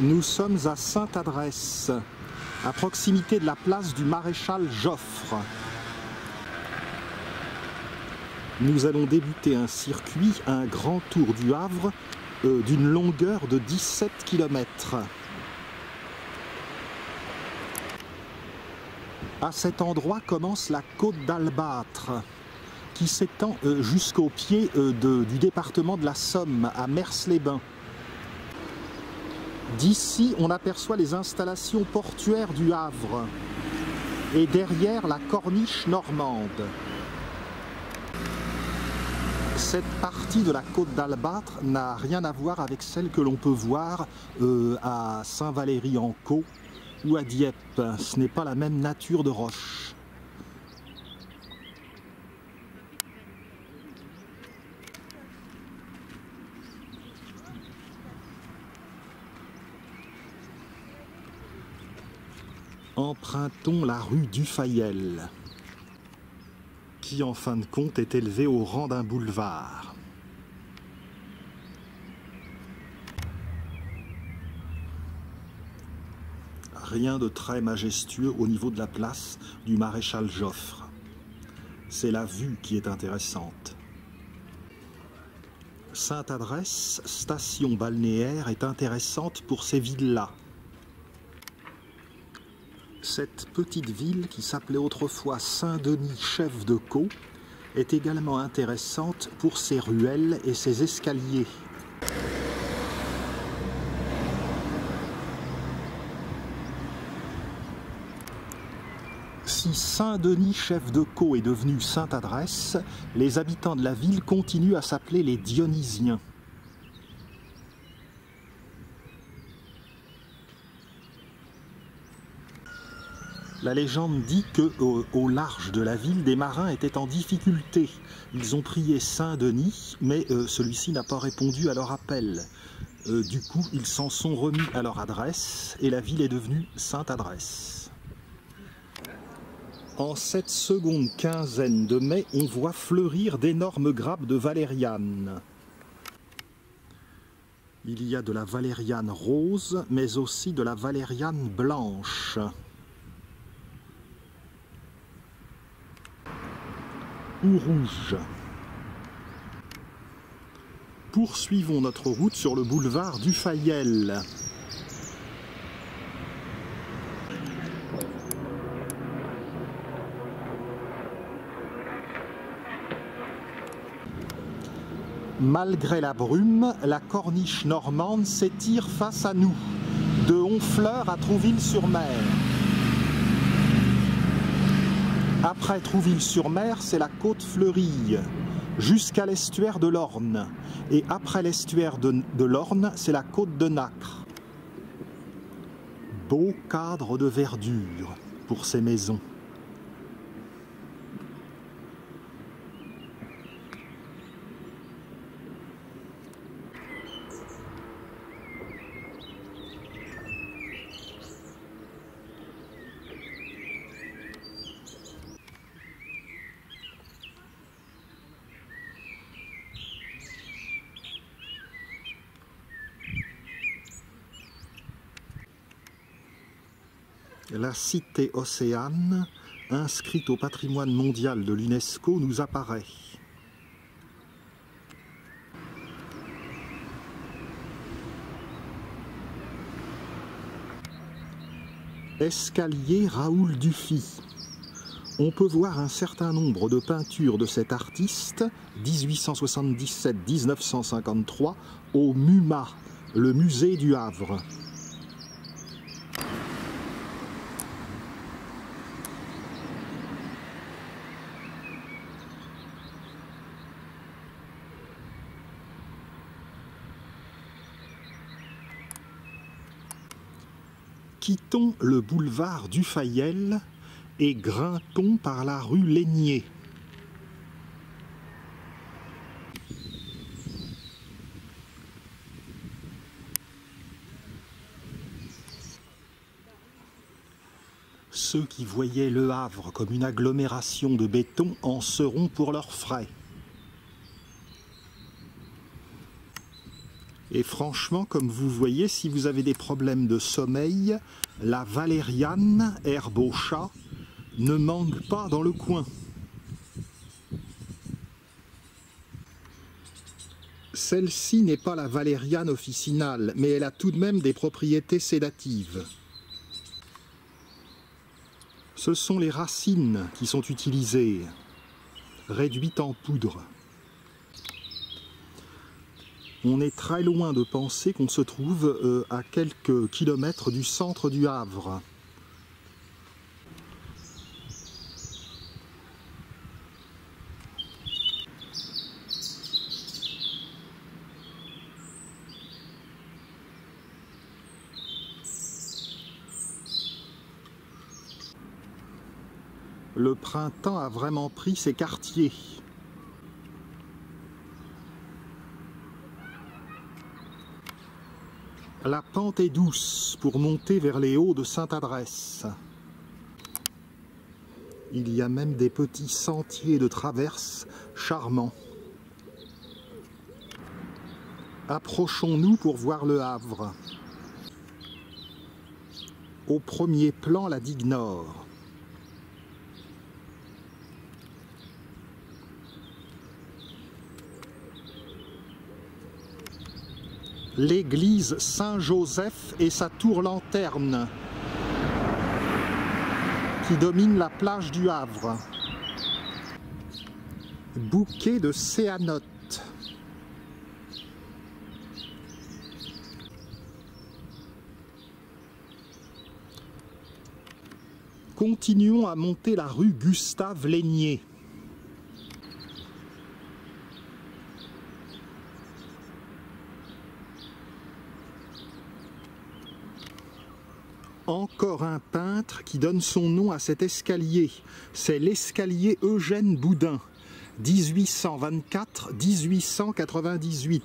Nous sommes à Sainte-Adresse, à proximité de la place du Maréchal Joffre. Nous allons débuter un circuit, un grand tour du Havre, d'une longueur de 17 km. À cet endroit commence la côte d'Albâtre, qui s'étend jusqu'au pied du département de la Somme, à Mers-les-Bains. D'ici, on aperçoit les installations portuaires du Havre et derrière la corniche normande. Cette partie de la côte d'Albâtre n'a rien à voir avec celle que l'on peut voir à Saint-Valery-en-Caux ou à Dieppe. Ce n'est pas la même nature de roche. Empruntons la rue Dufayel, qui en fin de compte est élevée au rang d'un boulevard. Rien de très majestueux au niveau de la place du Maréchal Joffre. C'est la vue qui est intéressante. Sainte-Adresse, station balnéaire, est intéressante pour ces villas. Cette petite ville, qui s'appelait autrefois Saint-Denis-Chef-de-Caux, est également intéressante pour ses ruelles et ses escaliers. Si Saint-Denis-Chef-de-Caux est devenu Sainte-Adresse, les habitants de la ville continuent à s'appeler les Dionysiens. La légende dit qu'au large de la ville, des marins étaient en difficulté. Ils ont prié Saint-Denis, mais celui-ci n'a pas répondu à leur appel. Du coup, ils s'en sont remis à leur adresse et la ville est devenue Sainte-Adresse. En cette seconde quinzaine de mai, on voit fleurir d'énormes grappes de valériane. Il y a de la valériane rose, mais aussi de la valériane blanche. Ou rouge. Poursuivons notre route sur le boulevard Dufayel. Malgré la brume, la corniche normande s'étire face à nous, de Honfleur à Trouville-sur-Mer. Après Trouville-sur-Mer, c'est la côte fleurie, jusqu'à l'estuaire de l'Orne. Et après l'estuaire de l'Orne, c'est la côte de Nacre. Beau cadre de verdure pour ces maisons. La cité Océane, inscrite au patrimoine mondial de l'UNESCO, nous apparaît. Escalier Raoul Dufy. On peut voir un certain nombre de peintures de cet artiste, 1877-1953, au MUMA, le musée du Havre. Quittons le boulevard Dufayel et grimpons par la rue Lénier. Ceux qui voyaient Le Havre comme une agglomération de béton en seront pour leurs frais. Et franchement, comme vous voyez, si vous avez des problèmes de sommeil, la valériane, herbe au chat, ne manque pas dans le coin. Celle-ci n'est pas la valériane officinale, mais elle a tout de même des propriétés sédatives. Ce sont les racines qui sont utilisées, réduites en poudre. On est très loin de penser qu'on se trouve à quelques kilomètres du centre du Havre. Le printemps a vraiment pris ses quartiers. La pente est douce pour monter vers les hauts de Sainte-Adresse. Il y a même des petits sentiers de traverse charmants. Approchons-nous pour voir le Havre. Au premier plan, la digue Nord. L'église Saint-Joseph et sa tour-lanterne qui domine la plage du Havre. Bouquet de céanotes. Continuons à monter la rue Gustave-Lénier. Encore un peintre qui donne son nom à cet escalier. C'est l'escalier Eugène Boudin, 1824-1898.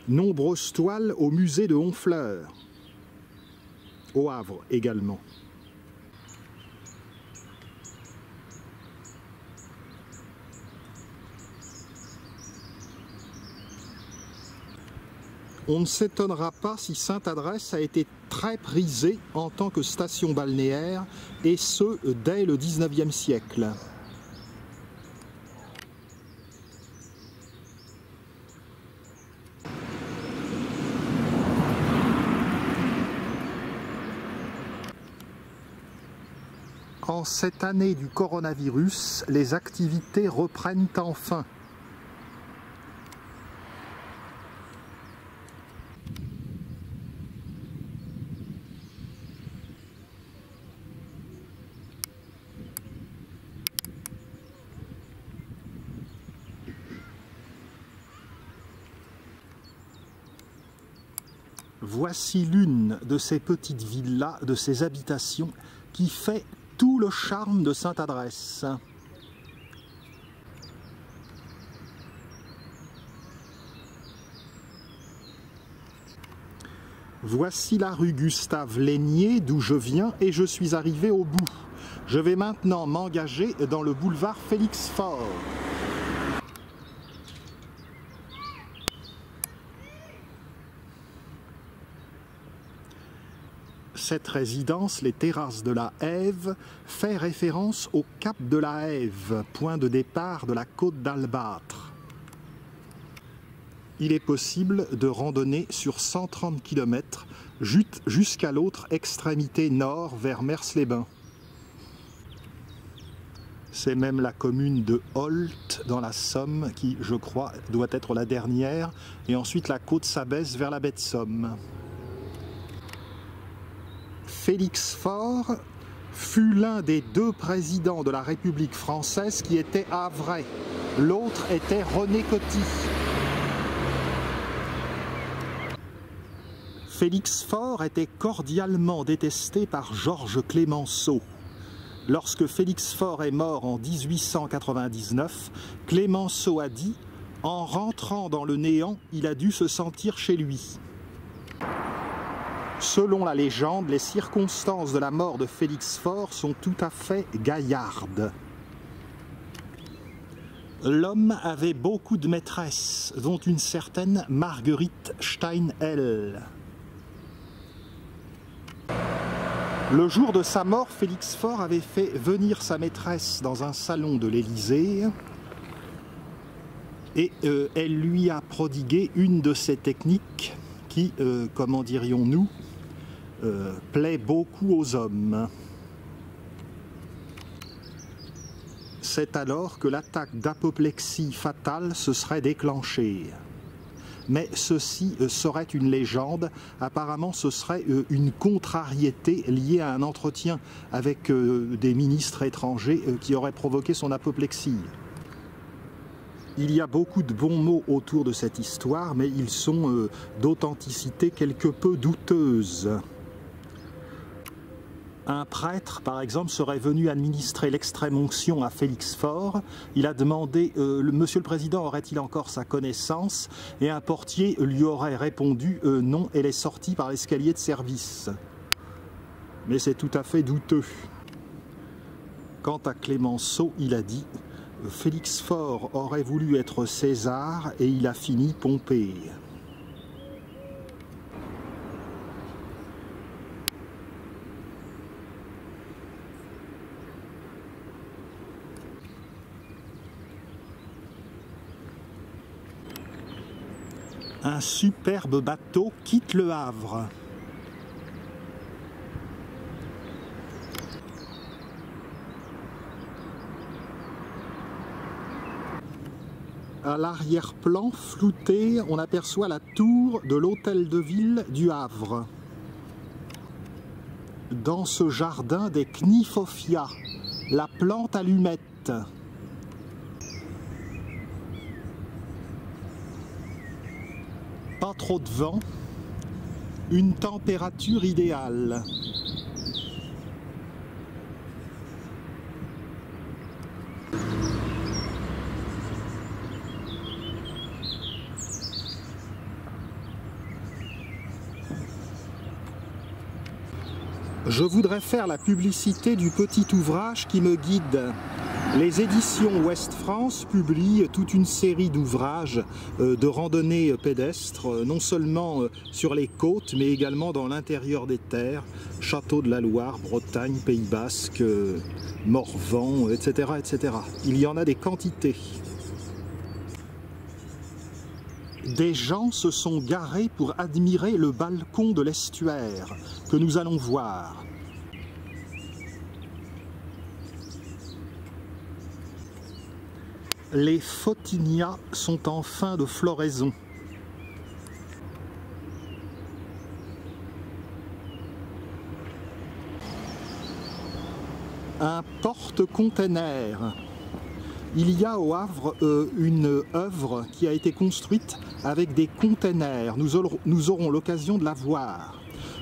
Nombreuses toiles au musée de Honfleur, au Havre également. On ne s'étonnera pas si Sainte-Adresse a été très prisée en tant que station balnéaire, et ce, dès le XIXe siècle. En cette année du coronavirus, les activités reprennent enfin. Voici l'une de ces petites villas, de ces habitations, qui fait tout le charme de Sainte-Adresse. Voici la rue Gustave-Lénier, d'où je viens, et je suis arrivé au bout. Je vais maintenant m'engager dans le boulevard Félix-Faure. Cette résidence, les terrasses de la Hève, fait référence au cap de la Hève, point de départ de la côte d'Albâtre. Il est possible de randonner sur 130 km jusqu'à l'autre extrémité nord vers Mers-les-Bains. C'est même la commune de Holt dans la Somme qui, je crois, doit être la dernière, et ensuite la côte s'abaisse vers la baie de Somme. Félix Faure fut l'un des deux présidents de la République française qui était havrais. L'autre était René Coty. Félix Faure était cordialement détesté par Georges Clemenceau. Lorsque Félix Faure est mort en 1899, Clemenceau a dit « En rentrant dans le néant, il a dû se sentir chez lui ». Selon la légende, les circonstances de la mort de Félix Faure sont tout à fait gaillardes. L'homme avait beaucoup de maîtresses, dont une certaine Marguerite Steinhell. Le jour de sa mort, Félix Faure avait fait venir sa maîtresse dans un salon de l'Élysée et elle lui a prodigué une de ces techniques qui, comment dirions-nous, plaît beaucoup aux hommes. C'est alors que l'attaque d'apoplexie fatale se serait déclenchée. Mais ceci serait une légende. Apparemment, ce serait une contrariété liée à un entretien avec des ministres étrangers qui aurait provoqué son apoplexie. Il y a beaucoup de bons mots autour de cette histoire, mais ils sont d'authenticité quelque peu douteuse. Un prêtre, par exemple, serait venu administrer l'extrême-onction à Félix Faure. Il a demandé, Monsieur le Président aurait-il encore sa connaissance? Et un portier lui aurait répondu, non, elle est sortie par l'escalier de service. Mais c'est tout à fait douteux. Quant à Clémenceau, il a dit, Félix Faure aurait voulu être César et il a fini Pompée. Un superbe bateau quitte le Havre. À l'arrière-plan, flouté, on aperçoit la tour de l'hôtel de ville du Havre. Dans ce jardin des Knifofia, la plante allumette. Pas trop de vent, une température idéale. Je voudrais faire la publicité du petit ouvrage qui me guide. Les éditions Ouest France publient toute une série d'ouvrages de randonnée pédestre, non seulement sur les côtes, mais également dans l'intérieur des terres, Château de la Loire, Bretagne, Pays Basque, Morvan, etc., etc. Il y en a des quantités. Des gens se sont garés pour admirer le balcon de l'estuaire que nous allons voir. Les photinias sont en fin de floraison. Un porte-container. Il y a au Havre une œuvre qui a été construite avec des containers. Nous aurons l'occasion de la voir.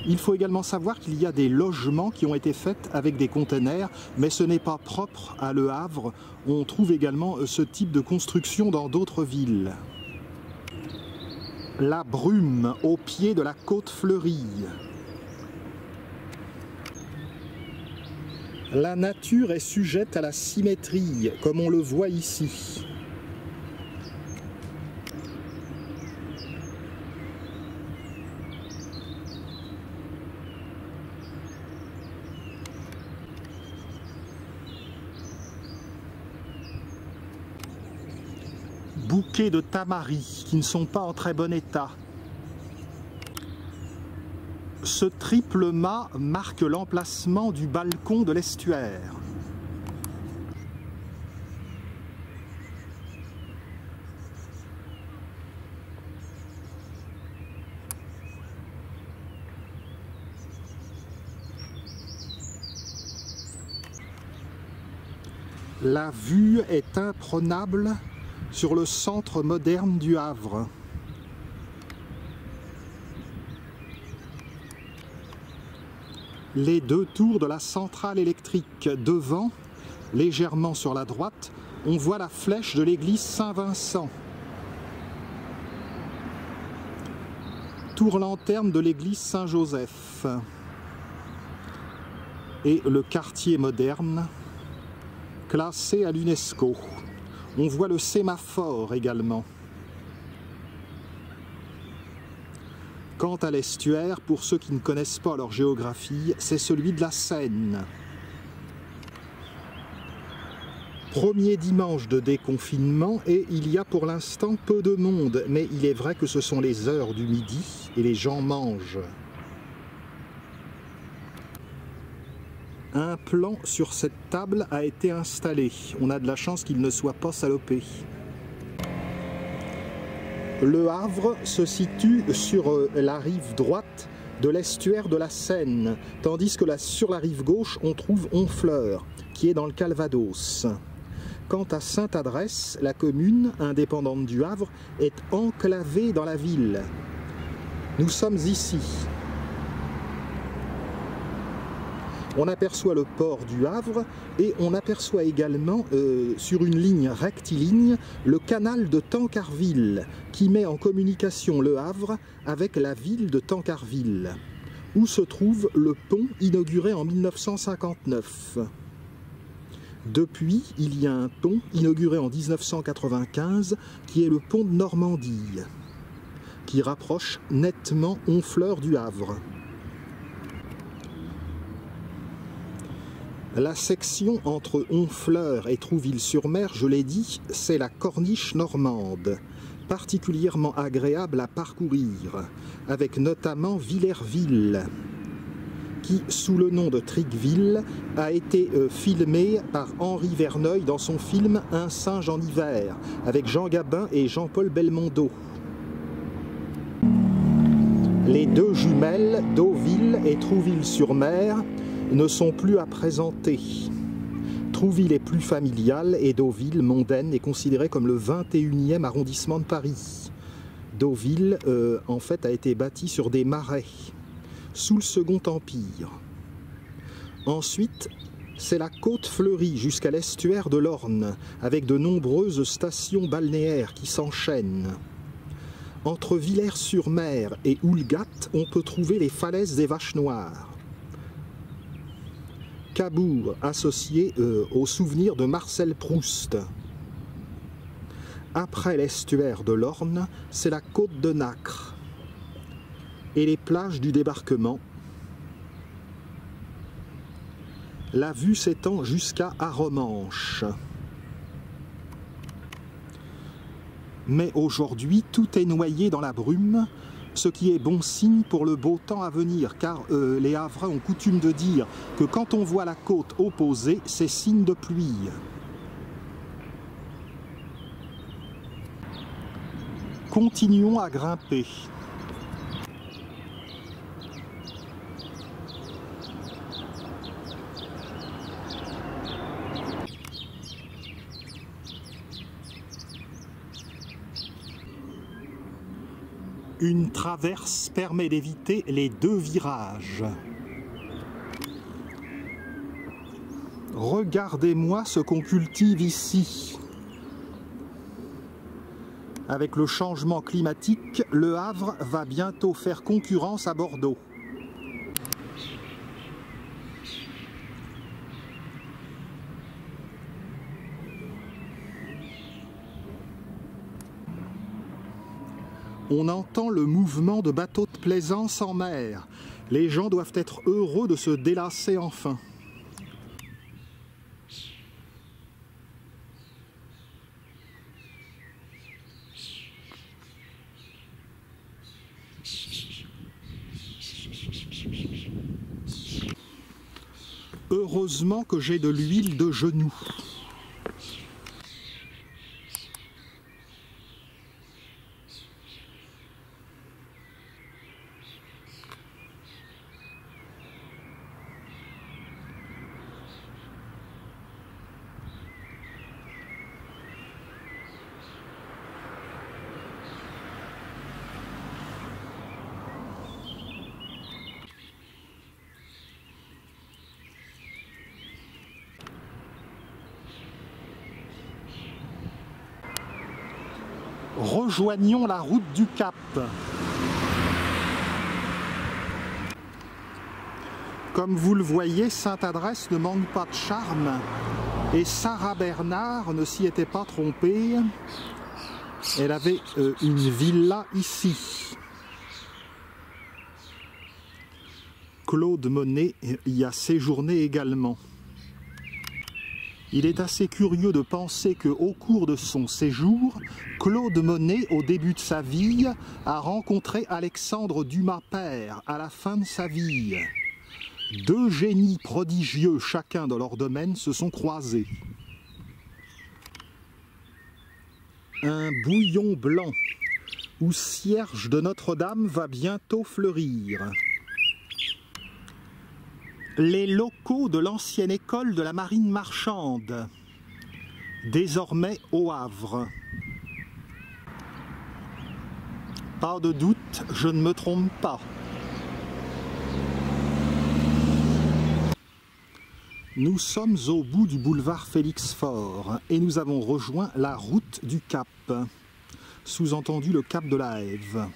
Il faut également savoir qu'il y a des logements qui ont été faits avec des containers, mais ce n'est pas propre à Le Havre. On trouve également ce type de construction dans d'autres villes. La brume au pied de la côte fleurie. La nature est sujette à la symétrie, comme on le voit ici. Bouquets de tamaris qui ne sont pas en très bon état. Ce triple mât marque l'emplacement du balcon de l'estuaire. La vue est imprenable sur le centre moderne du Havre. Les deux tours de la centrale électrique devant, légèrement sur la droite, on voit la flèche de l'église Saint-Vincent. Tour-lanterne de l'église Saint-Joseph. Et le quartier moderne, classé à l'UNESCO. On voit le sémaphore également. Quant à l'estuaire, pour ceux qui ne connaissent pas leur géographie, c'est celui de la Seine. Premier dimanche de déconfinement et il y a pour l'instant peu de monde, mais il est vrai que ce sont les heures du midi et les gens mangent. Un plan sur cette table a été installé. On a de la chance qu'il ne soit pas salopé. Le Havre se situe sur la rive droite de l'estuaire de la Seine, tandis que sur la rive gauche, on trouve Honfleur, qui est dans le Calvados. Quant à Sainte-Adresse, la commune, indépendante du Havre, est enclavée dans la ville. Nous sommes ici. On aperçoit le port du Havre et on aperçoit également, sur une ligne rectiligne, le canal de Tancarville qui met en communication le Havre avec la ville de Tancarville, où se trouve le pont inauguré en 1959. Depuis, il y a un pont inauguré en 1995 qui est le pont de Normandie, qui rapproche nettement Honfleur du Havre. La section entre Honfleur et Trouville-sur-Mer, je l'ai dit, c'est la corniche normande, particulièrement agréable à parcourir, avec notamment Villerville, qui, sous le nom de Tricqueville, a été filmé par Henri Verneuil dans son film Un singe en hiver, avec Jean Gabin et Jean-Paul Belmondo. Les deux jumelles, Deauville et Trouville-sur-Mer, ne sont plus à présenter. Trouville est plus familiale et Deauville, mondaine, est considérée comme le 21e arrondissement de Paris. Deauville, en fait, a été bâtie sur des marais, sous le Second Empire. Ensuite, c'est la côte fleurie jusqu'à l'estuaire de l'Orne, avec de nombreuses stations balnéaires qui s'enchaînent. Entre Villers-sur-Mer et Houlgat, on peut trouver les falaises des Vaches Noires. Cabourg, associé au souvenir de Marcel Proust. Après l'estuaire de l'Orne, c'est la côte de Nacre et les plages du débarquement. La vue s'étend jusqu'à Arromanches. Mais aujourd'hui, tout est noyé dans la brume, ce qui est bon signe pour le beau temps à venir, car les Havrais ont coutume de dire que quand on voit la côte opposée, c'est signe de pluie. Continuons à grimper. Une traverse permet d'éviter les deux virages. Regardez-moi ce qu'on cultive ici. Avec le changement climatique, le Havre va bientôt faire concurrence à Bordeaux. On entend le mouvement de bateaux de plaisance en mer. Les gens doivent être heureux de se délasser enfin. Heureusement que j'ai de l'huile de genou. Rejoignons la route du Cap. Comme vous le voyez, Sainte-Adresse ne manque pas de charme. Et Sarah Bernard ne s'y était pas trompée. Elle avait une villa ici. Claude Monet y a séjourné également. Il est assez curieux de penser qu'au cours de son séjour, Claude Monet, au début de sa vie, a rencontré Alexandre Dumas père à la fin de sa vie. Deux génies prodigieux, chacun dans leur domaine, se sont croisés. Un bouillon blanc où Cierge de Notre-Dame va bientôt fleurir. Les locaux de l'ancienne école de la marine marchande, désormais au Havre. Pas de doute, je ne me trompe pas. Nous sommes au bout du boulevard Félix-Faure et nous avons rejoint la route du Cap, sous-entendu le Cap de la Hève.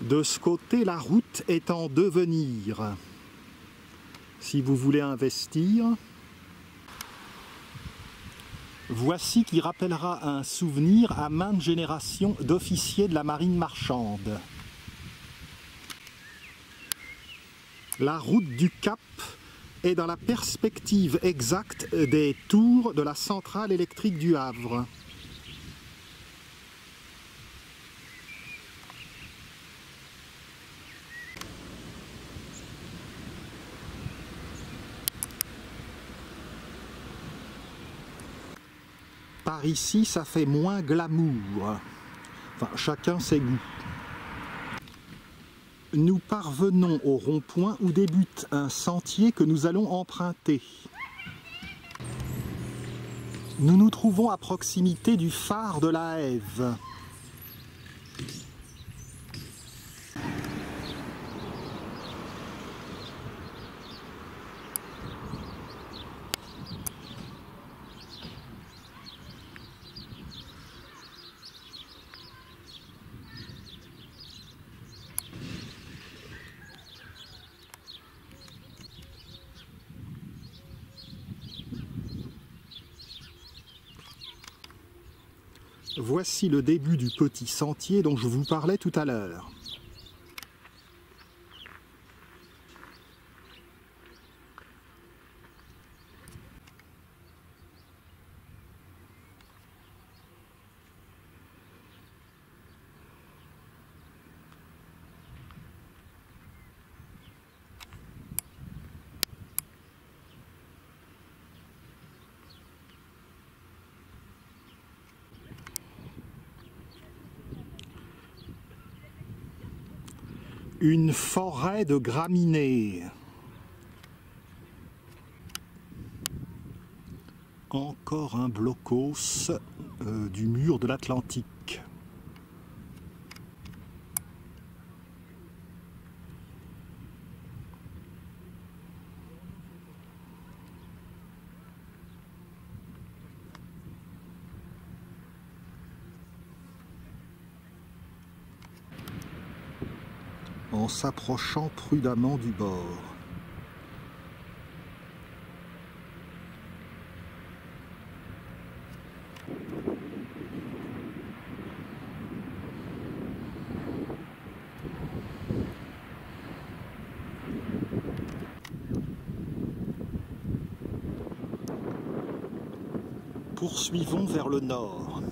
De ce côté, la route est en devenir. Si vous voulez investir, voici qui rappellera un souvenir à maintes générations d'officiers de la marine marchande. La route du Cap est dans la perspective exacte des tours de la centrale électrique du Havre. Par ici, ça fait moins glamour. Enfin, chacun ses goûts. Nous parvenons au rond-point où débute un sentier que nous allons emprunter. Nous nous trouvons à proximité du phare de la Hève. Voici le début du petit sentier dont je vous parlais tout à l'heure. Une forêt de graminées. Encore un blocos du mur de l'Atlantique. En s'approchant prudemment du bord. Poursuivons vers le nord.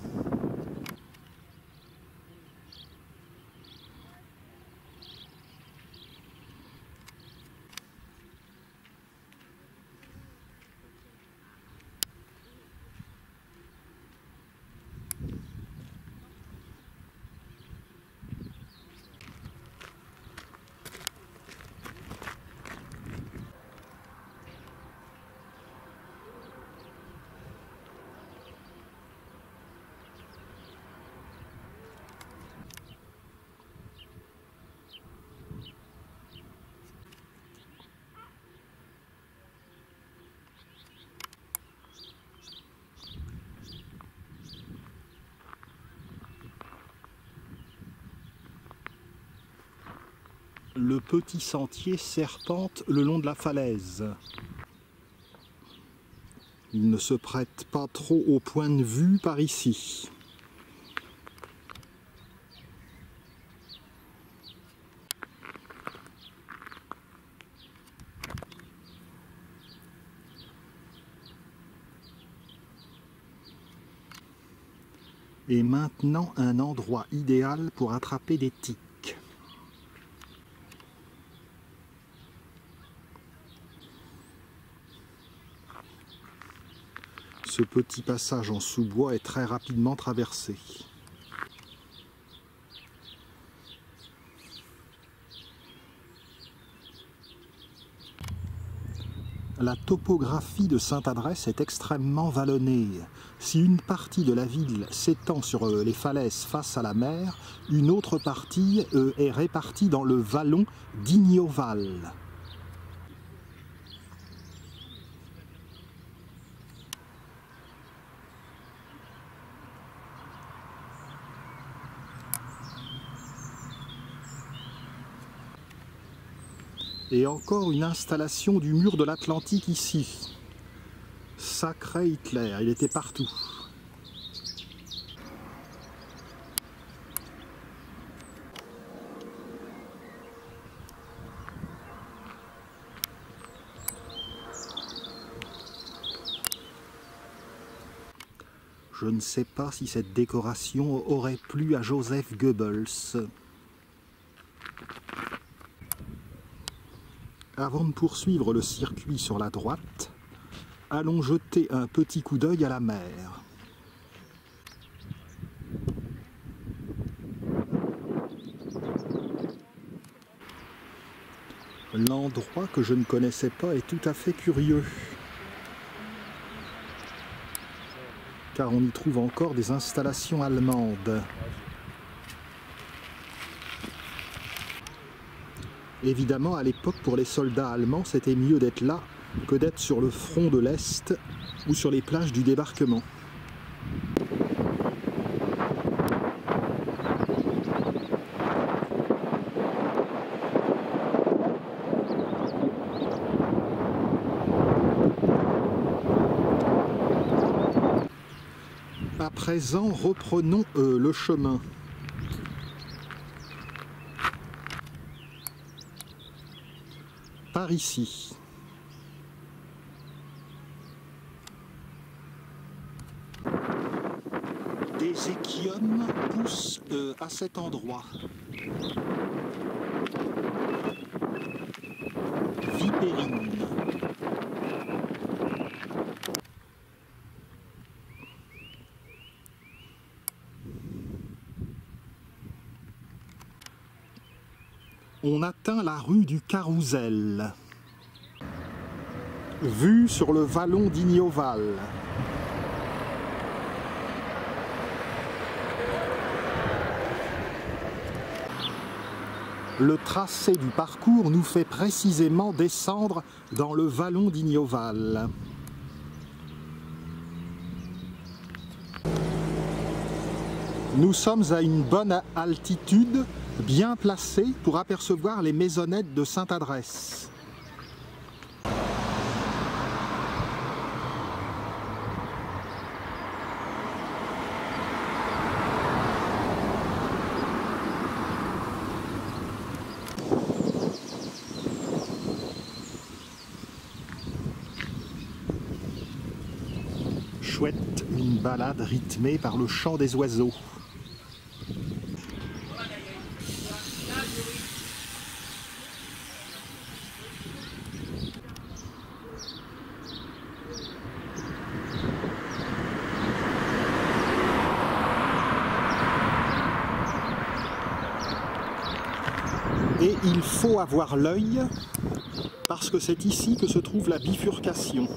Le petit sentier serpente le long de la falaise. Il ne se prête pas trop au point de vue par ici. Et maintenant un endroit idéal pour attraper des tiques. Ce petit passage en sous-bois est très rapidement traversé. La topographie de Sainte-Adresse est extrêmement vallonnée. Si une partie de la ville s'étend sur les falaises face à la mer, une autre partie est répartie dans le vallon d'Ignoval. Et encore une installation du mur de l'Atlantique ici. Sacré Hitler, il était partout. Je ne sais pas si cette décoration aurait plu à Joseph Goebbels. Avant de poursuivre le circuit sur la droite, allons jeter un petit coup d'œil à la mer. L'endroit que je ne connaissais pas est tout à fait curieux, car on y trouve encore des installations allemandes. Évidemment, à l'époque, pour les soldats allemands, c'était mieux d'être là que d'être sur le front de l'Est ou sur les plages du débarquement. À présent, reprenons le chemin. Par ici. Des échiums poussent à cet endroit. Vipérine. On atteint la rue du Carrousel. Vue sur le vallon d'Ignoval. Le tracé du parcours nous fait précisément descendre dans le vallon d'Ignoval. Nous sommes à une bonne altitude, bien placée pour apercevoir les maisonnettes de Sainte-Adresse. Chouette, une balade rythmée par le chant des oiseaux. Et il faut avoir l'œil, parce que c'est ici que se trouve la bifurcation.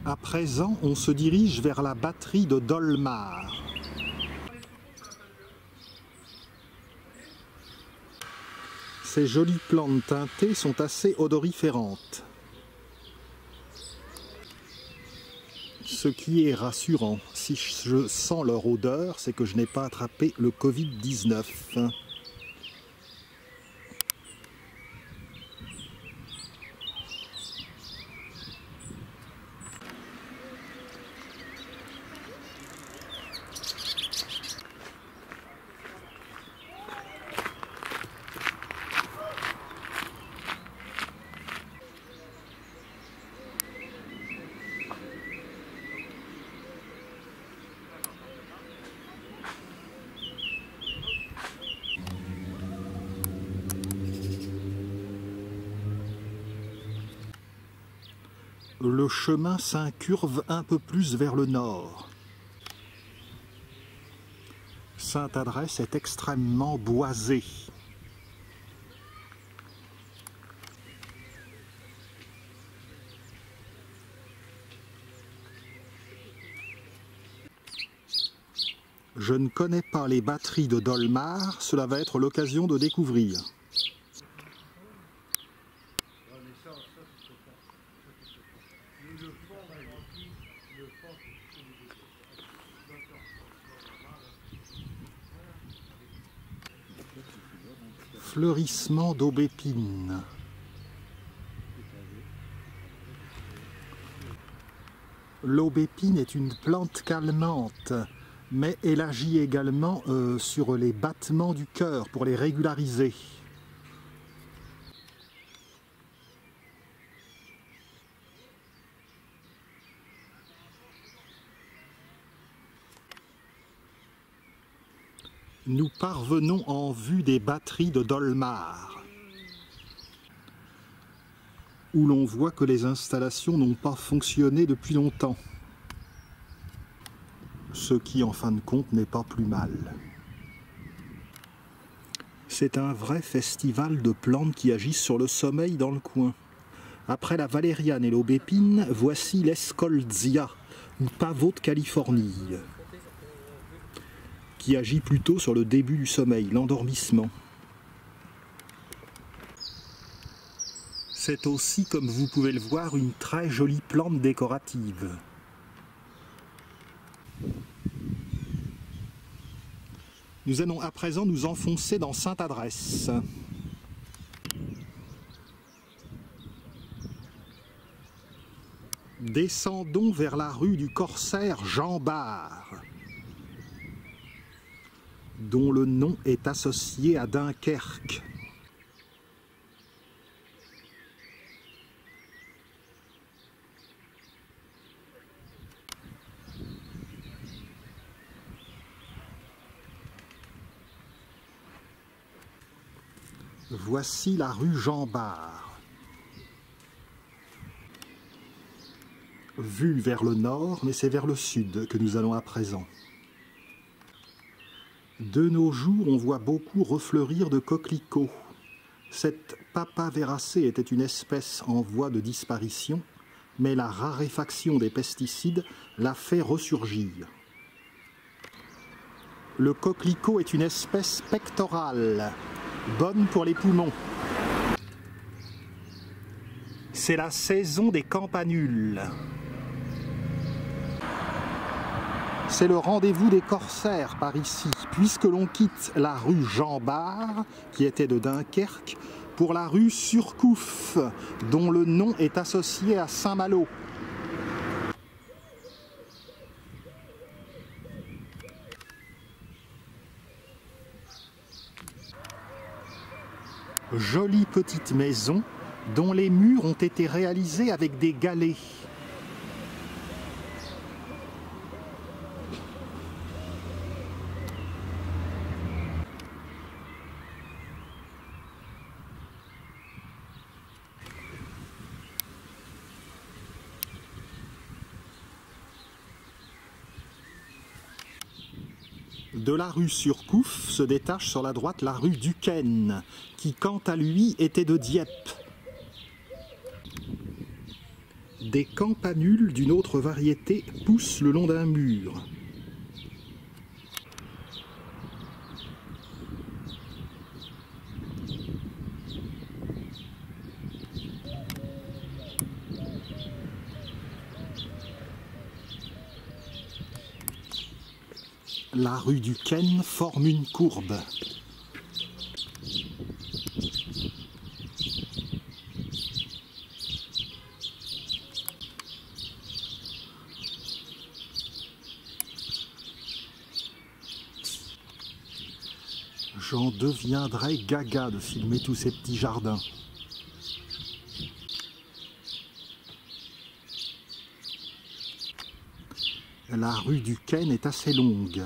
À présent, on se dirige vers la batterie de Dolmar. Ces jolies plantes teintées sont assez odoriférantes. Ce qui est rassurant, si je sens leur odeur, c'est que je n'ai pas attrapé le Covid-19. Le chemin s'incurve un peu plus vers le nord. Sainte-Adresse est extrêmement boisée. Je ne connais pas les batteries de Dolmar, cela va être l'occasion de découvrir. Fleurissement d'aubépine. L'aubépine est une plante calmante, mais elle agit également sur les battements du cœur pour les régulariser. Nous parvenons en vue des batteries de Dolmar, où l'on voit que les installations n'ont pas fonctionné depuis longtemps. Ce qui, en fin de compte, n'est pas plus mal. C'est un vrai festival de plantes qui agissent sur le sommeil dans le coin. Après la valériane et l'aubépine, voici l'escolzia, ou pavot de Californie, qui agit plutôt sur le début du sommeil, l'endormissement. C'est aussi, comme vous pouvez le voir, une très jolie plante décorative. Nous allons à présent nous enfoncer dans Sainte-Adresse. Descendons vers la rue du Corsaire Jean Bart, dont le nom est associé à Dunkerque. Voici la rue Jean Bart. Vue vers le nord, mais c'est vers le sud que nous allons à présent. De nos jours, on voit beaucoup refleurir de coquelicots. Cette Papaveracée était une espèce en voie de disparition, mais la raréfaction des pesticides l'a fait ressurgir. Le coquelicot est une espèce pectorale, bonne pour les poumons. C'est la saison des campanules. C'est le rendez-vous des corsaires par ici, puisque l'on quitte la rue Jean Bart, qui était de Dunkerque, pour la rue Surcouf, dont le nom est associé à Saint-Malo. Jolie petite maison dont les murs ont été réalisés avec des galets. De la rue Surcouf se détache sur la droite la rue Duquesne, qui quant à lui était de Dieppe. Des campanules d'une autre variété poussent le long d'un mur. La rue du Ken forme une courbe. J'en deviendrais gaga de filmer tous ces petits jardins. La rue du Ken est assez longue.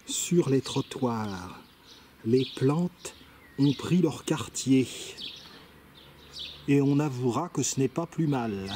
Sur les trottoirs, les plantes ont pris leur quartier. Et on avouera que ce n'est pas plus mal.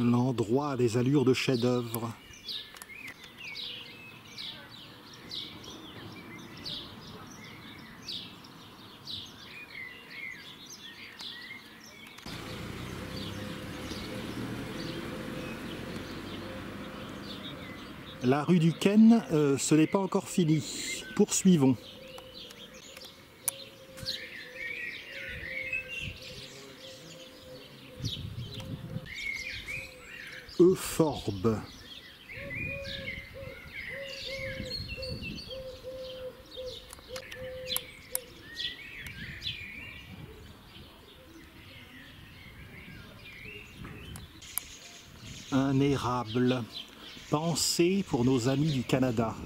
L'endroit a des allures de chef-d'œuvre. La rue du Ken, ce n'est pas encore fini. Poursuivons. Euphorbe. Un érable. Pensée pour nos amis du Canada.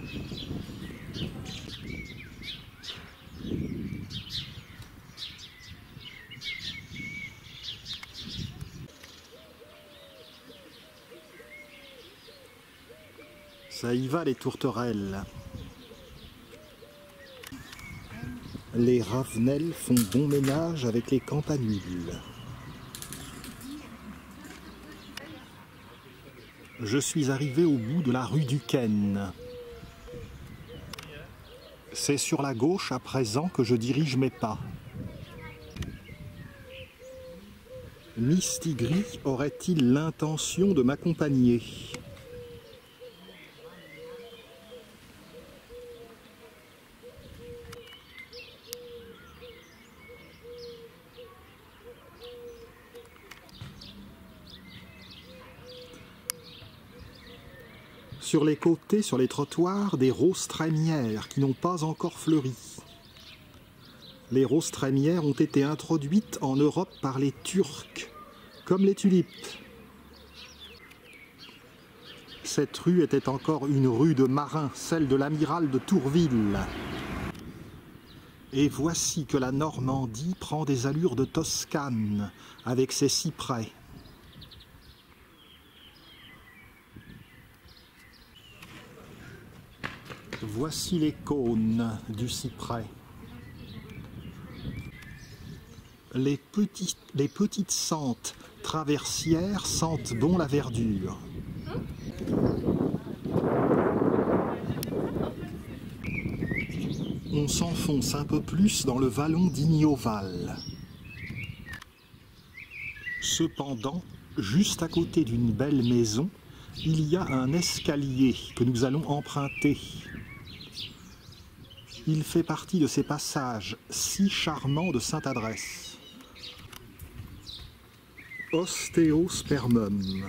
Ça y va les tourterelles. Les ravenelles font bon ménage avec les campanules. Je suis arrivé au bout de la rue du Ken. C'est sur la gauche à présent que je dirige mes pas. Mistigris aurait-il l'intention de m'accompagner ? Sur les côtés, sur les trottoirs, des roses trémières qui n'ont pas encore fleuri. Les roses trémières ont été introduites en Europe par les Turcs, comme les tulipes. Cette rue était encore une rue de marins, celle de l'amiral de Tourville. Et voici que la Normandie prend des allures de Toscane, avec ses cyprès. Voici les cônes du cyprès. Les petites sentes traversières sentent bon la verdure. On s'enfonce un peu plus dans le vallon d'Ignoval. Cependant, juste à côté d'une belle maison, il y a un escalier que nous allons emprunter. Il fait partie de ces passages si charmants de Sainte-Adresse. Ostéospermum.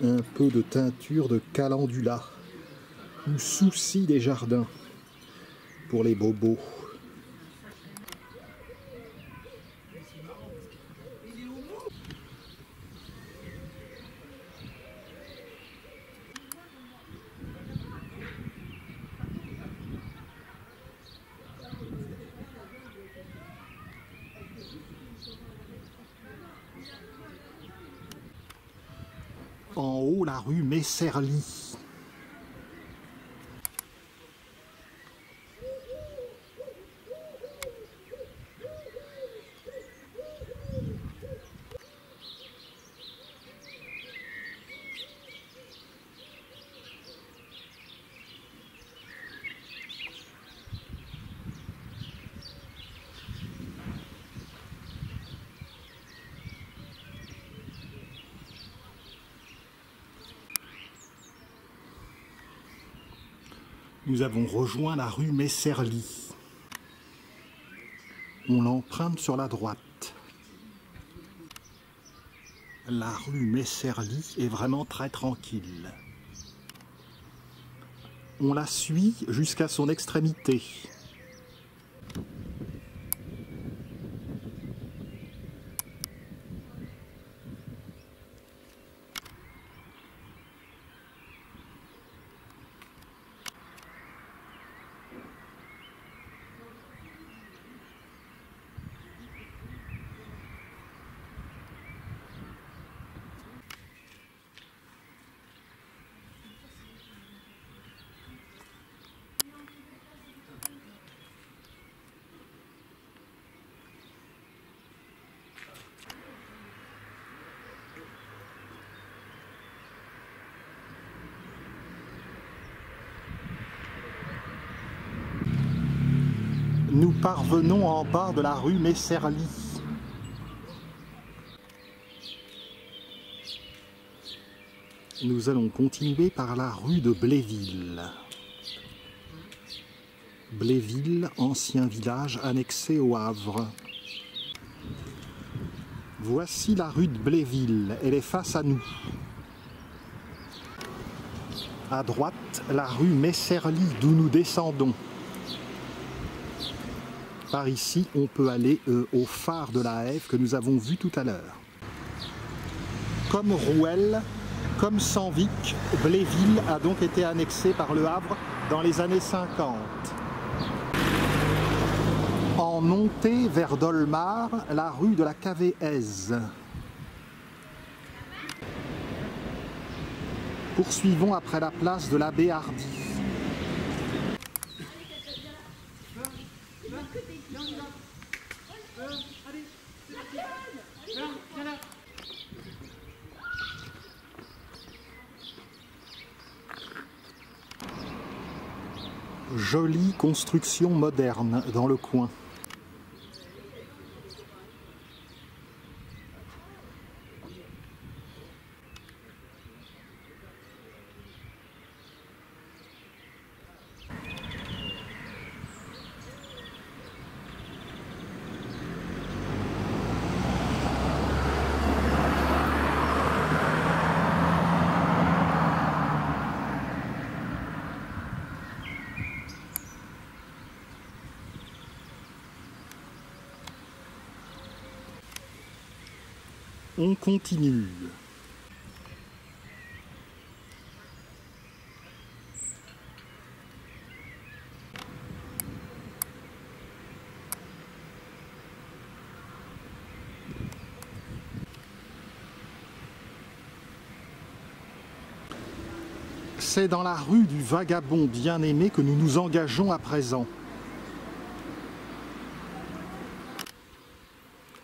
Un peu de teinture de calendula ou souci des jardins pour les bobos. En haut, la rue Messerly. Nous avons rejoint la rue Messerly. On l'emprunte sur la droite. La rue Messerly est vraiment très tranquille. On la suit jusqu'à son extrémité. Nous parvenons en bas de la rue Messerly. Nous allons continuer par la rue de Bléville. Bléville, ancien village annexé au Havre. Voici la rue de Bléville, elle est face à nous. À droite, la rue Messerly, d'où nous descendons. Par ici, on peut aller au phare de la Hève que nous avons vu tout à l'heure. Comme Rouelle, comme Senvic, Bléville a donc été annexé par le Havre dans les années 50. En montée vers Dolmar, la rue de la Cavéèze. Poursuivons après la place de l'abbé Hardy. Jolie construction moderne dans le coin. On continue. C'est dans la rue du Vagabond bien-aimé que nous nous engageons à présent.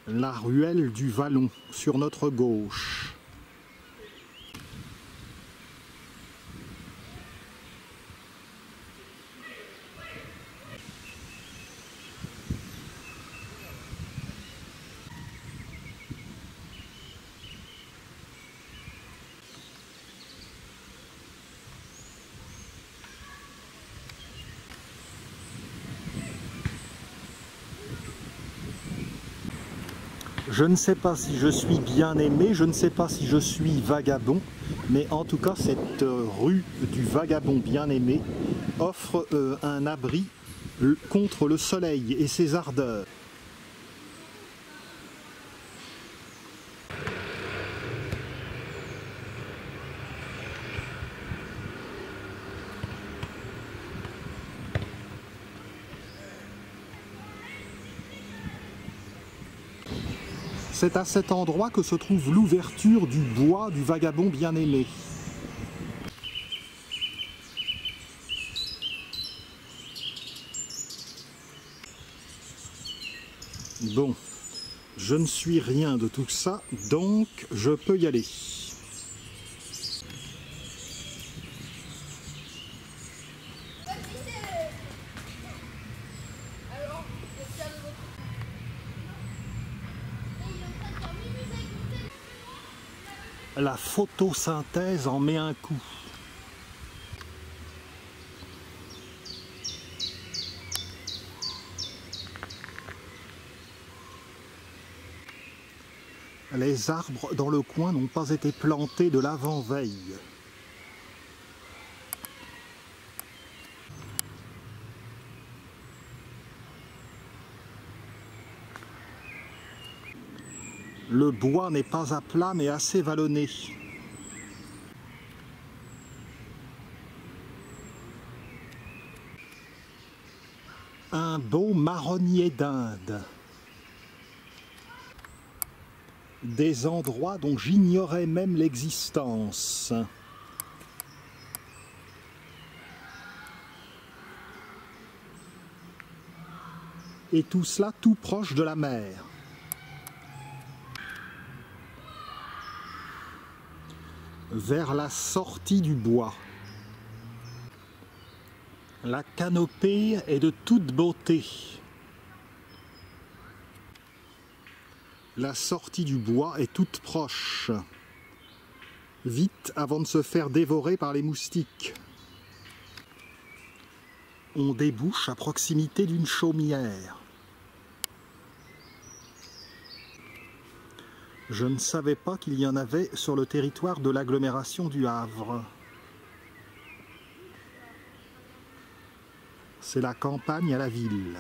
La ruelle du Vallon, sur notre gauche. Je ne sais pas si je suis bien aimé, je ne sais pas si je suis vagabond, mais en tout cas cette rue du vagabond bien aimé offre un abri contre le soleil et ses ardeurs. C'est à cet endroit que se trouve l'ouverture du bois du vagabond bien-aimé. Bon, je ne suis rien de tout ça, donc je peux y aller. La photosynthèse en met un coup. Les arbres dans le coin n'ont pas été plantés de l'avant-veille. Le bois n'est pas à plat mais assez vallonné. Un beau marronnier d'Inde. Des endroits dont j'ignorais même l'existence. Et tout cela tout proche de la mer. Vers la sortie du bois. La canopée est de toute beauté. La sortie du bois est toute proche. Vite avant de se faire dévorer par les moustiques. On débouche à proximité d'une chaumière. Je ne savais pas qu'il y en avait sur le territoire de l'agglomération du Havre. C'est la campagne à la ville,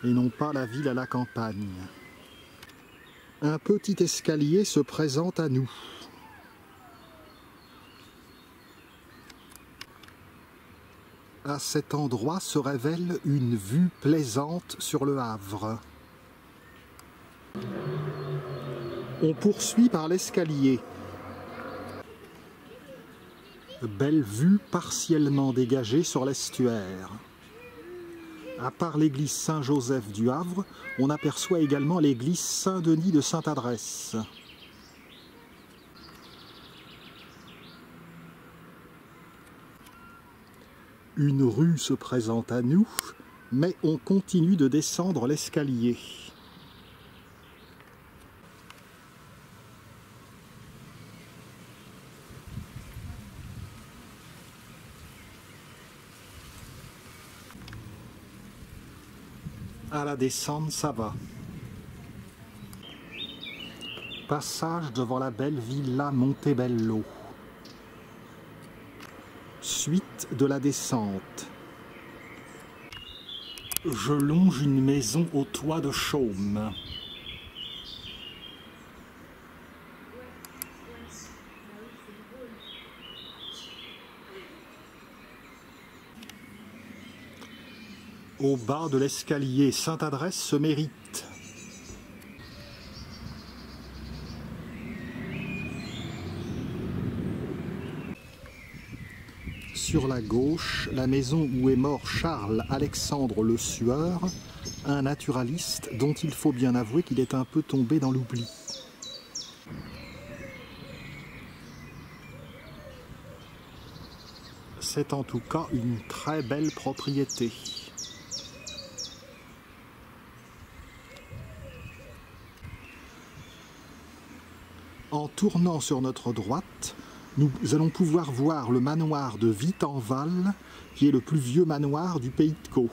et non pas la ville à la campagne. Un petit escalier se présente à nous. À cet endroit se révèle une vue plaisante sur le Havre. On poursuit par l'escalier. Belle vue partiellement dégagée sur l'estuaire. À part l'église Saint-Joseph du Havre, on aperçoit également l'église Saint-Denis de Sainte-Adresse. Une rue se présente à nous, mais on continue de descendre l'escalier. À la descente, ça va. Passage devant la belle villa Montebello. Suite de la descente. Je longe une maison au toit de chaume. Au bas de l'escalier, Sainte-Adresse se mérite. Sur la gauche, la maison où est mort Charles-Alexandre Le Sueur, un naturaliste dont il faut bien avouer qu'il est un peu tombé dans l'oubli. C'est en tout cas une très belle propriété. En tournant sur notre droite, nous allons pouvoir voir le manoir de Vittenval, qui est le plus vieux manoir du pays de Caux.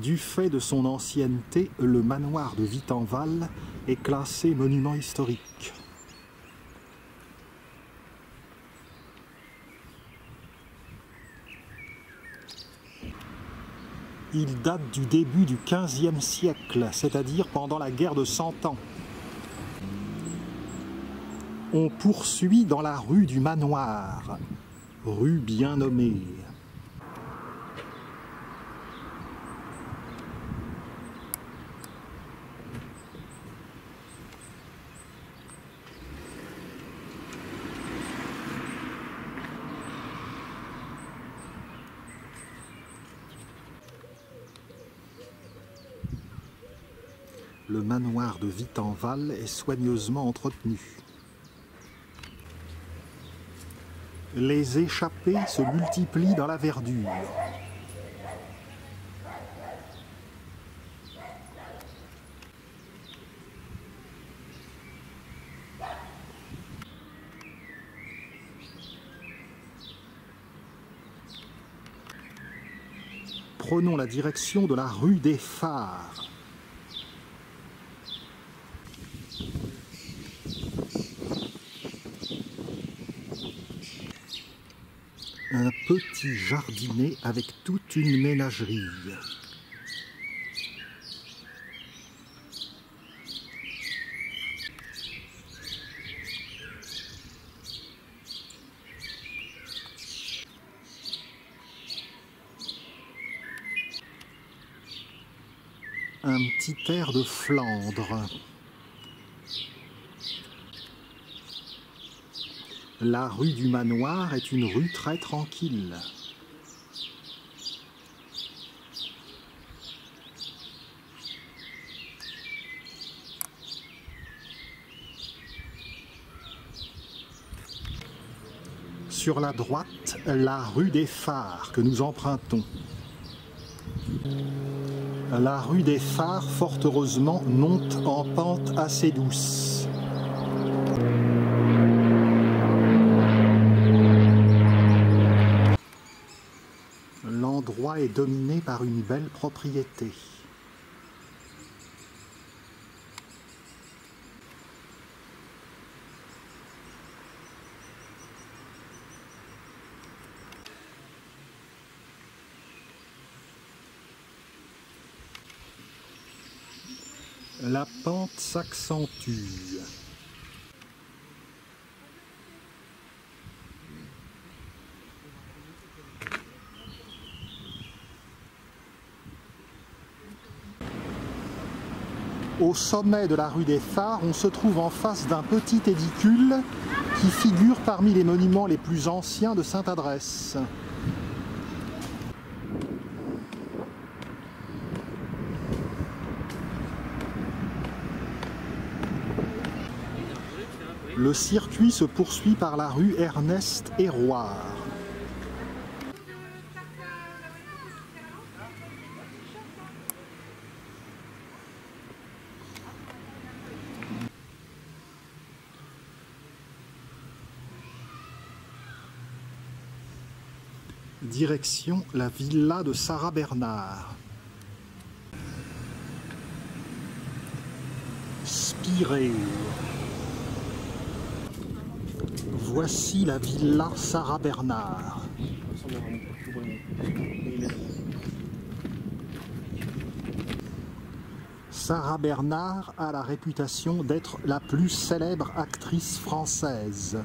Du fait de son ancienneté, le manoir de Vittenval est classé monument historique. Il date du début du XVe siècle, c'est-à-dire pendant la guerre de 100 ans. On poursuit dans la rue du Manoir, rue bien nommée. Le manoir de Vittenval est soigneusement entretenu. Les échappées se multiplient dans la verdure. Prenons la direction de la rue des Phares. Un petit jardinet avec toute une ménagerie. Un petit air de Flandre. La rue du Manoir est une rue très tranquille. Sur la droite, la rue des Phares que nous empruntons. La rue des Phares, fort heureusement, monte en pente assez douce. L'endroit est dominé par une belle propriété. La pente s'accentue. Au sommet de la rue des Phares, on se trouve en face d'un petit édicule qui figure parmi les monuments les plus anciens de Sainte-Adresse. Le circuit se poursuit par la rue Ernest-Héroard. Direction la villa de Sarah Bernard. Spiré. Voici la villa Sarah Bernard. Sarah Bernard a la réputation d'être la plus célèbre actrice française.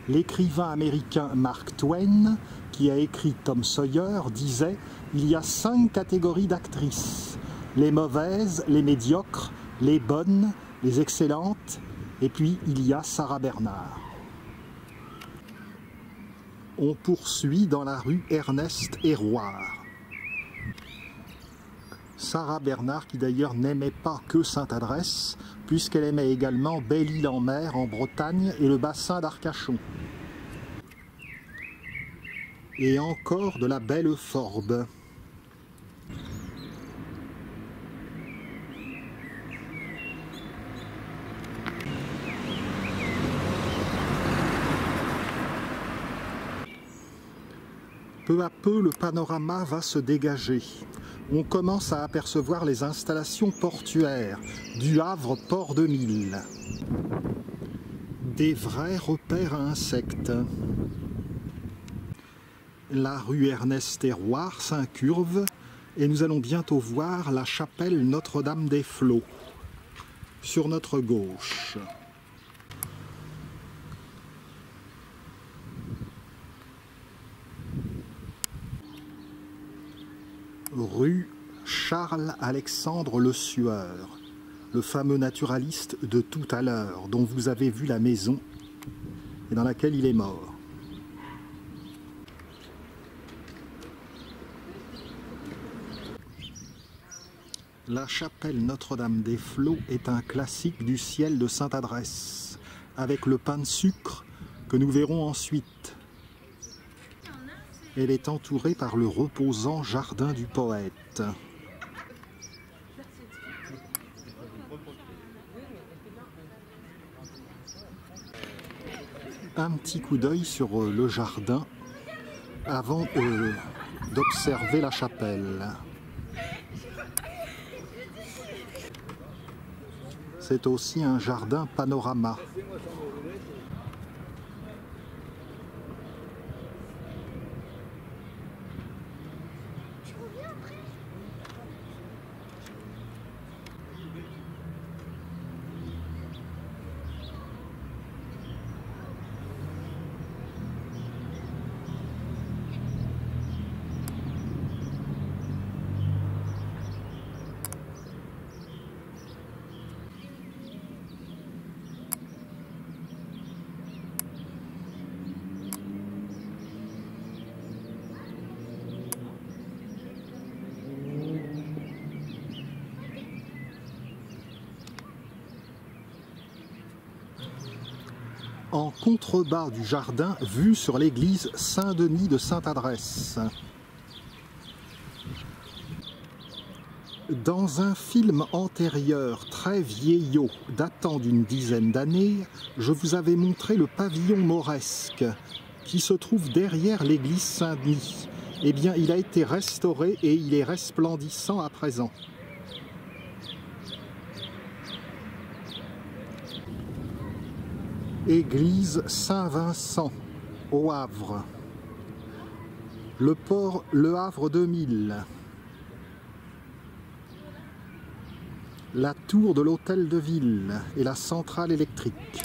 L'écrivain américain Mark Twain, qui a écrit Tom Sawyer, disait « Il y a 5 catégories d'actrices. Les mauvaises, les médiocres, les bonnes, les excellentes, et puis il y a Sarah Bernard. » On poursuit dans la rue Ernest-Héroard. Sarah Bernard, qui d'ailleurs n'aimait pas que Sainte-Adresse, puisqu'elle aimait également Belle-Île-en-Mer en Bretagne et le bassin d'Arcachon. Et encore de la belle forbe. Peu à peu, le panorama va se dégager. on commence à apercevoir les installations portuaires du Havre Port de Mille. Des vrais repères à insectes. La rue Ernest-Terroir s'incurve et nous allons bientôt voir la chapelle Notre-Dame des Flots sur notre gauche. Rue Charles-Alexandre Le Sueur, le fameux naturaliste de tout à l'heure, dont vous avez vu la maison et dans laquelle il est mort. La chapelle Notre-Dame des Flots est un classique du ciel de Sainte-Adresse, avec le pain de sucre que nous verrons ensuite. Elle est entourée par le reposant jardin du poète. Un petit coup d'œil sur le jardin avant d'observer la chapelle. C'est aussi un jardin panorama. En contrebas du jardin, vue sur l'église Saint-Denis de Sainte-Adresse. Dans un film antérieur très vieillot, datant d'une dizaine d'années, je vous avais montré le pavillon mauresque, qui se trouve derrière l'église Saint-Denis. Eh bien, il a été restauré et il est resplendissant à présent. Église Saint-Vincent, au Havre. Le port Le Havre 2000. La tour de l'hôtel de ville et la centrale électrique.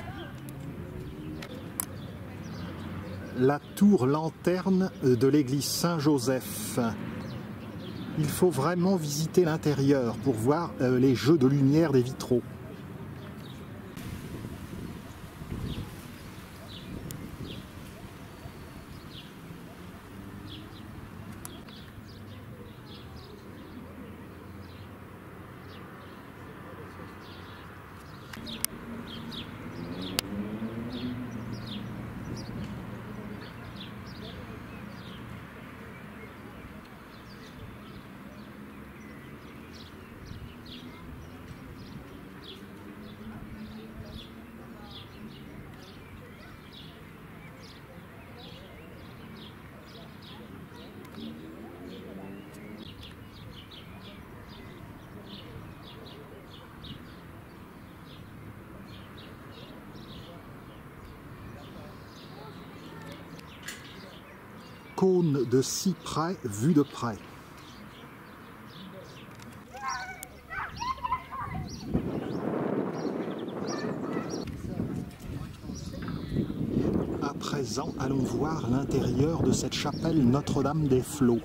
La tour lanterne de l'église Saint-Joseph. Il faut vraiment visiter l'intérieur pour voir les jeux de lumière des vitraux. Cône de cyprès vu de près. À présent, allons voir l'intérieur de cette chapelle Notre-Dame des Flots.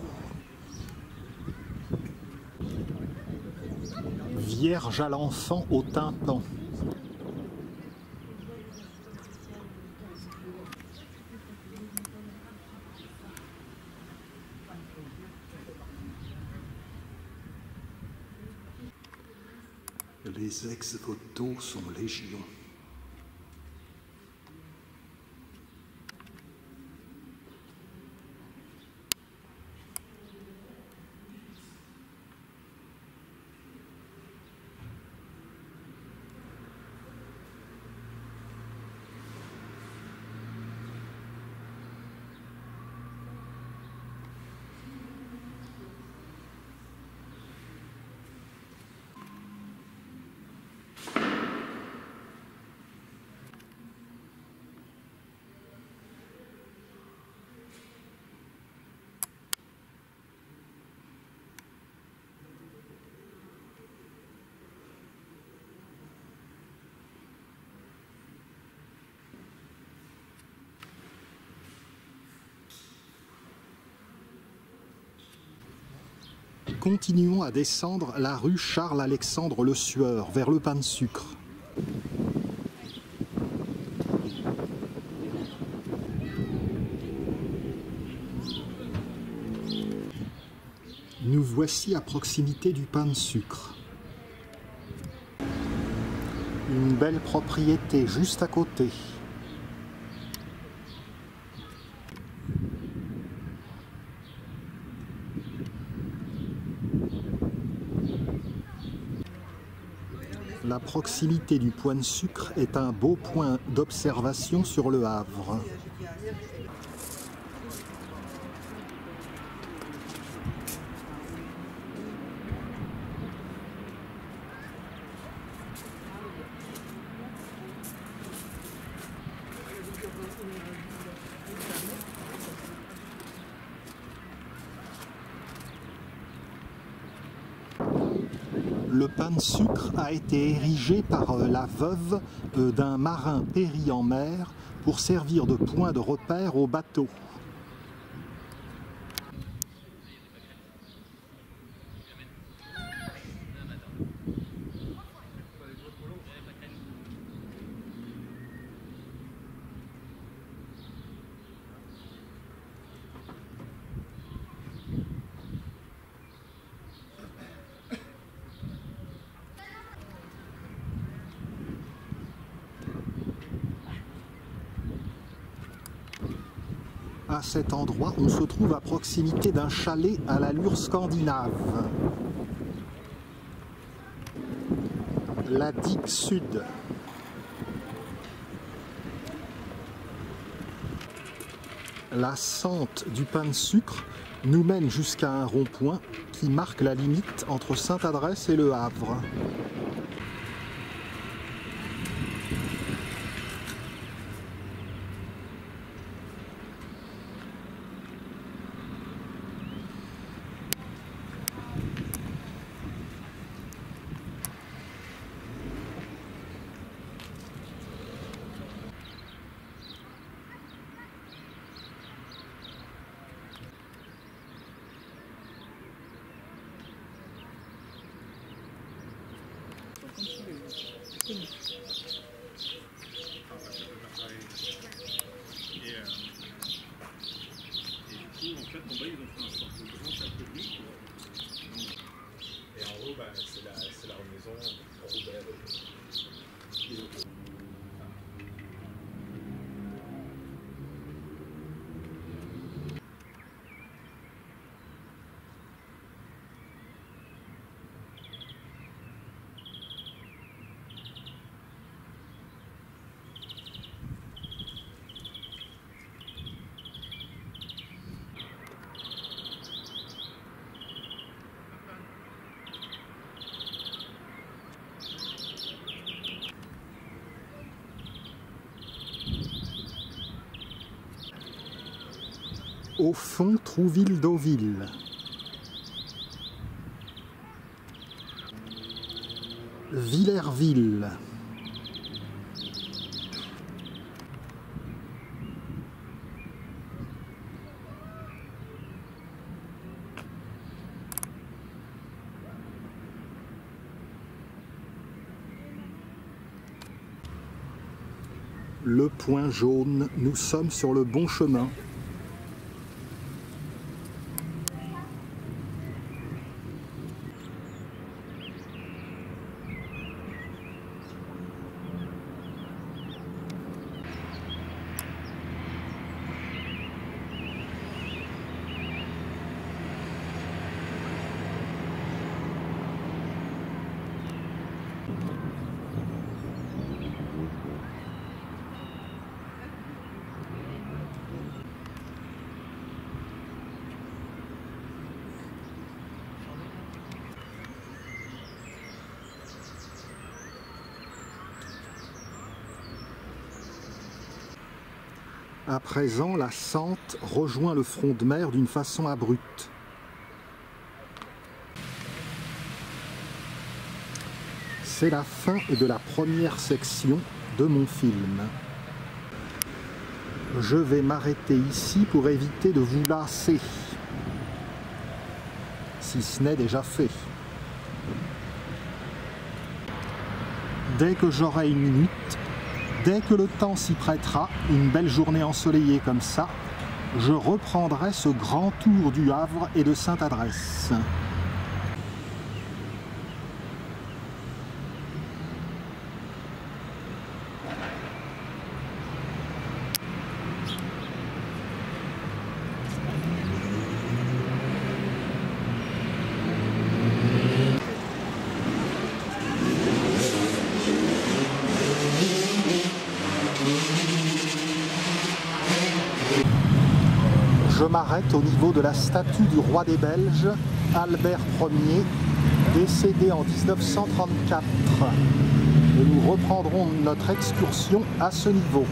Vierge à l'enfant au tympan. Les ex-voto sont légion. continuons à descendre la rue Charles-Alexandre Le Sueur, vers le pain de sucre. Nous voici à proximité du pain de sucre. Une belle propriété juste à côté. La proximité du point de sucre est un beau point d'observation sur le Havre. Le pain de sucre a été érigé par la veuve d'un marin péri en mer pour servir de point de repère aux bateaux. À cet endroit, on se trouve à proximité d'un chalet à l'allure scandinave. La digue sud. La sente du pain de sucre nous mène jusqu'à un rond-point qui marque la limite entre Sainte-Adresse et Le Havre. Et en haut, c'est la remaison Robert. Au fond, Trouville-Deauville. Villerville. Le point jaune, nous sommes sur le bon chemin. À présent, la Sente rejoint le front de mer d'une façon abrupte. C'est la fin de la première section de mon film. Je vais m'arrêter ici pour éviter de vous lasser. si ce n'est déjà fait. Dès que j'aurai une minute, dès que le temps s'y prêtera, une belle journée ensoleillée comme ça, je reprendrai ce grand tour du Havre et de Sainte-Adresse. Je m'arrête au niveau de la statue du roi des Belges, Albert Ier, décédé en 1934. Et nous reprendrons notre excursion à ce niveau.